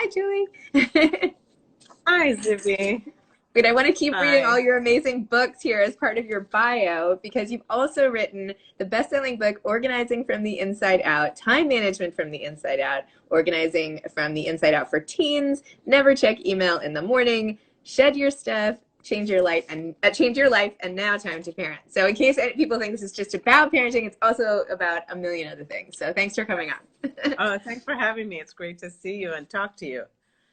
Hi, Julie. Hi, Zibby. Wait, I want to keep reading all Hi. your amazing books here as part of your bio because you've also written the best-selling book, Organizing from the Inside Out, Time Management from the Inside Out, Organizing from the Inside Out for Teens, Never Check Email in the Morning, Shed Your Stuff, Change Your Life, and Now Time to Parent. So in case people think this is just about parenting, it's also about a million other things. So thanks for coming on. Oh, thanks for having me. It's great to see you and talk to you.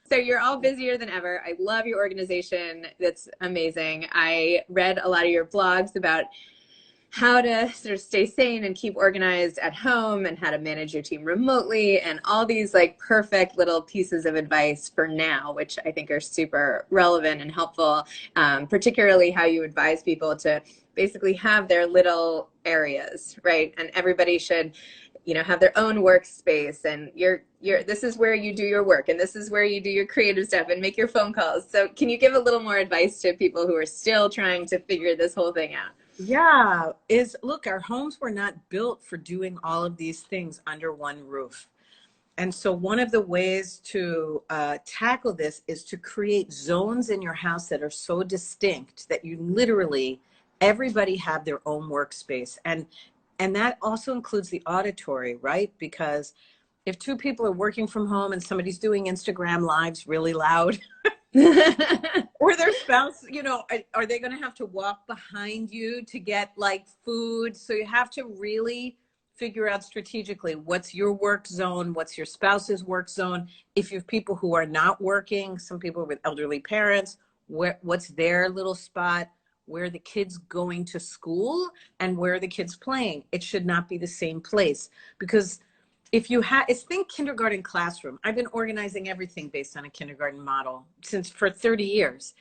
So you're all busier than ever. I love your organization. That's amazing. I read a lot of your blogs about how to sort of stay sane and keep organized at home and how to manage your team remotely and all these like perfect little pieces of advice for now, which I think are super relevant and helpful, particularly how you advise people to basically have their little areas, right? And everybody should have their own workspace, and this is where you do your work, and this is where you do your creative stuff and make your phone calls. So can you give a little more advice to people who are still trying to figure this whole thing out? Yeah, look, our homes were not built for doing all of these things under one roof. And so one of the ways to tackle this is to create zones in your house that are so distinct that you literally, everybody have their own workspace. And that also includes the auditory, right? Because if two people are working from home and somebody's doing Instagram lives really loud, or their spouse, are they going to have to walk behind you to get like food? So you have to really figure out strategically what's your work zone, what's your spouse's work zone. If you have people who are not working, some people with elderly parents, what's their little spot, where the kids going to school and where the kids playing. It should not be the same place, because if you think kindergarten classroom. I've been organizing everything based on a kindergarten model for 30 years.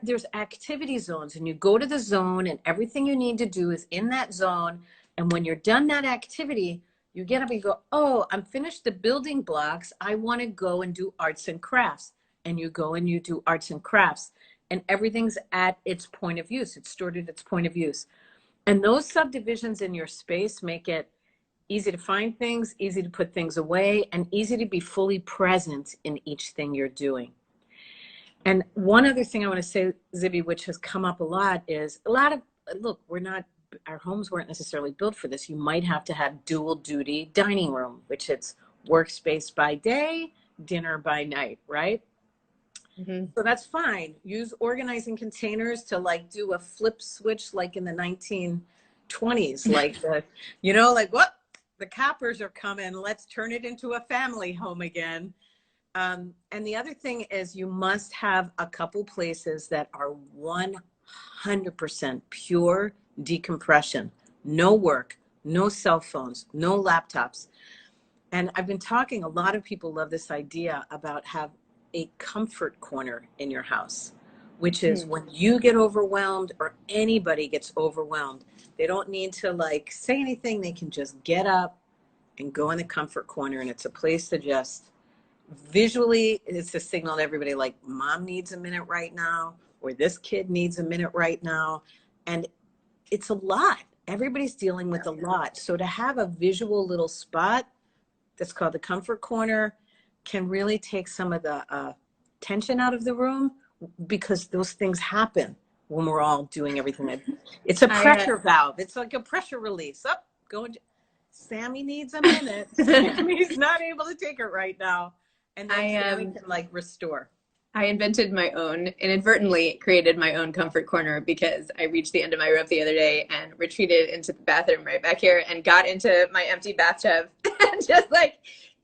There's activity zones, and you go to the zone and everything you need to do is in that zone. And when you're done that activity, you get up and you go, oh, I'm finished the building blocks. I want to go and do arts and crafts. And you go and you do arts and crafts, and everything's at its point of use. It's stored at its point of use. And those subdivisions in your space make it easy to find things, easy to put things away, and easy to be fully present in each thing you're doing. And one other thing I want to say, Zibby, which has come up a lot, is look, our homes weren't necessarily built for this. You might have to have dual duty dining room, which it's workspace by day, dinner by night, right? Mm-hmm. So that's fine. Use organizing containers to like do a flip switch, like in the 1920s, like what? The coppers are coming. Let's turn it into a family home again. And the other thing is you must have a couple places that are 100% pure decompression. No work, no cell phones, no laptops. And I've been talking, a lot of people love this idea about have a comfort corner in your house, which is when you get overwhelmed or anybody gets overwhelmed, they don't need to like say anything. They can just get up and go in the comfort corner. And it's a place to just visually, it's a signal to everybody like mom needs a minute right now, or this kid needs a minute right now. And it's a lot. Everybody's dealing with a lot. So to have a visual little spot that's called the comfort corner can really take some of the tension out of the room, because those things happen when we're all doing everything. It's a pressure valve. It's like a pressure release. Sammy needs a minute. Sammy's not able to take it right now. And then Sammy can like restore. I inadvertently created my own comfort corner, because I reached the end of my rope the other day and retreated into the bathroom right back here and got into my empty bathtub and just like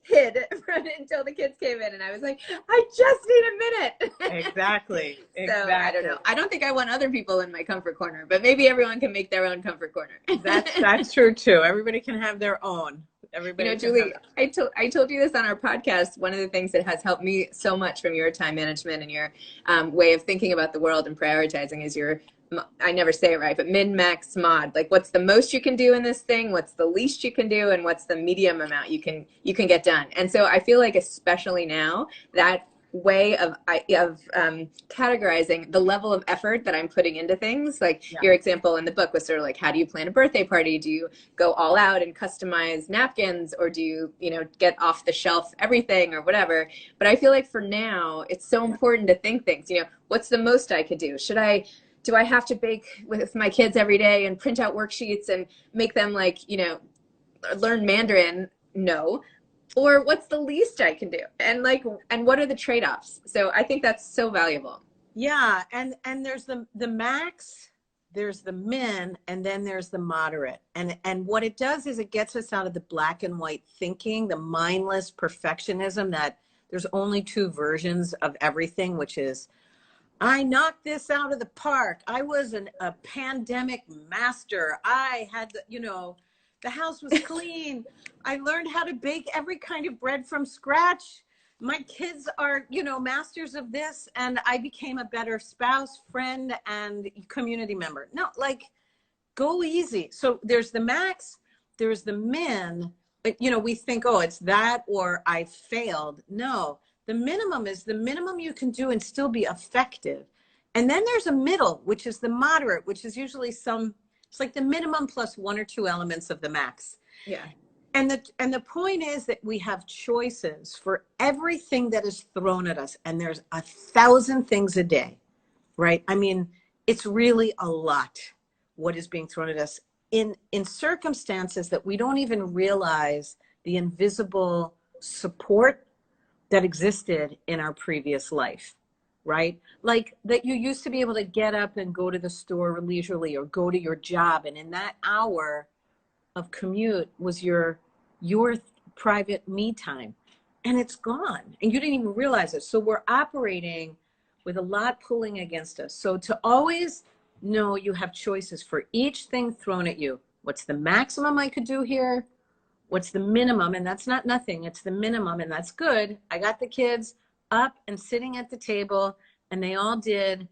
hid from it until the kids came in, and I was like, I just need a minute. Exactly. So I don't know. I don't think I want other people in my comfort corner, but maybe everyone can make their own comfort corner. That's true too. Everybody can have their own. Everybody. Julie, I told you this on our podcast. One of the things that has helped me so much from your time management and your way of thinking about the world and prioritizing is I never say it right, but min, max, mod. Like, what's the most you can do in this thing? What's the least you can do? And what's the medium amount you can get done? And so I feel like, especially now, that way of categorizing the level of effort that I'm putting into things. Like Yeah. your example in the book was sort of like, how do you plan a birthday party? Do you go all out and customize napkins, or do you, get off the shelf everything or whatever? But I feel like for now, it's so important to think things, what's the most I could do? Do I have to bake with my kids every day and print out worksheets and make them learn Mandarin? No. Or what's the least I can do? And what are the trade-offs? So I think that's so valuable. Yeah, and there's the max, there's the min, and then there's the moderate. And what it does is it gets us out of the black and white thinking, the mindless perfectionism that there's only two versions of everything, which is, I knocked this out of the park. I was a pandemic master. I had, the house was clean. I learned how to bake every kind of bread from scratch. My kids are, masters of this. And I became a better spouse, friend, and community member. No, go easy. So there's the max, there's the min. We think, oh, it's that or I failed. No. The minimum is the minimum you can do and still be effective. And then there's a middle, which is the moderate, which is usually it's like the minimum plus one or two elements of the max. Yeah. And the point is that we have choices for everything that is thrown at us. And there's 1,000 things a day, right? I mean, it's really a lot what is being thrown at us in circumstances that we don't even realize the invisible support that existed in our previous life, right? Like that you used to be able to get up and go to the store leisurely or go to your job. And in that hour of commute was your private me time. And it's gone. And you didn't even realize it. So we're operating with a lot pulling against us. So to always know you have choices for each thing thrown at you. What's the maximum I could do here? What's the minimum? And that's not nothing. It's the minimum. And that's good. I got the kids up and sitting at the table, and they all did,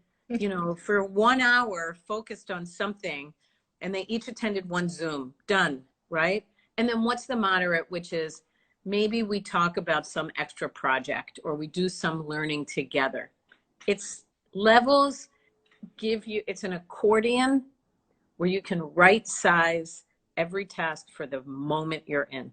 for 1 hour focused on something, and they each attended one Zoom. Done. Right. And then what's the moderate, which is maybe we talk about some extra project or we do some learning together. It's levels it's an accordion where you can right size every task for the moment you're in.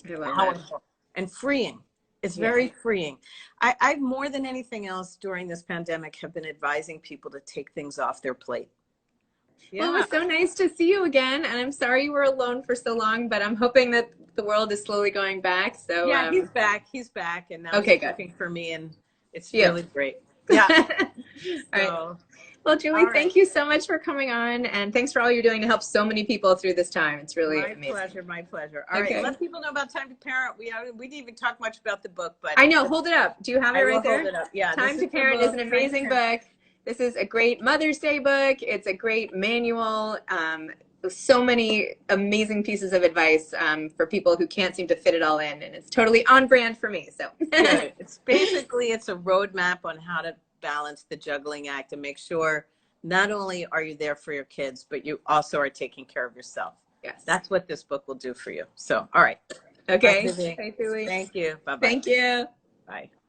I love Powerful and freeing. It's very freeing. I more than anything else during this pandemic have been advising people to take things off their plate. Yeah. Well, it was so nice to see you again, and I'm sorry you were alone for so long, but I'm hoping that the world is slowly going back. So yeah, he's back, and now he's cooking for me, and it's yeah. really great. Yeah. All right. Well, Julie, thank you so much for coming on, and thanks for all you're doing to help so many people through this time. It's really amazing. My pleasure. All right, let people know about Time to Parent. We didn't even talk much about the book, but I know. Hold it up. Do you have it right there? Hold it up. Yeah. Time to Parent is an amazing book. This is a great Mother's Day book. It's a great manual. So many amazing pieces of advice for people who can't seem to fit it all in, and it's totally on brand for me. So it's a roadmap on how to balance the juggling act and make sure not only are you there for your kids, but you also are taking care of yourself. Yes, that's what this book will do for you. So, all right. Okay. Bye, Zibby. Thank you. Bye-bye. Thank you. Bye.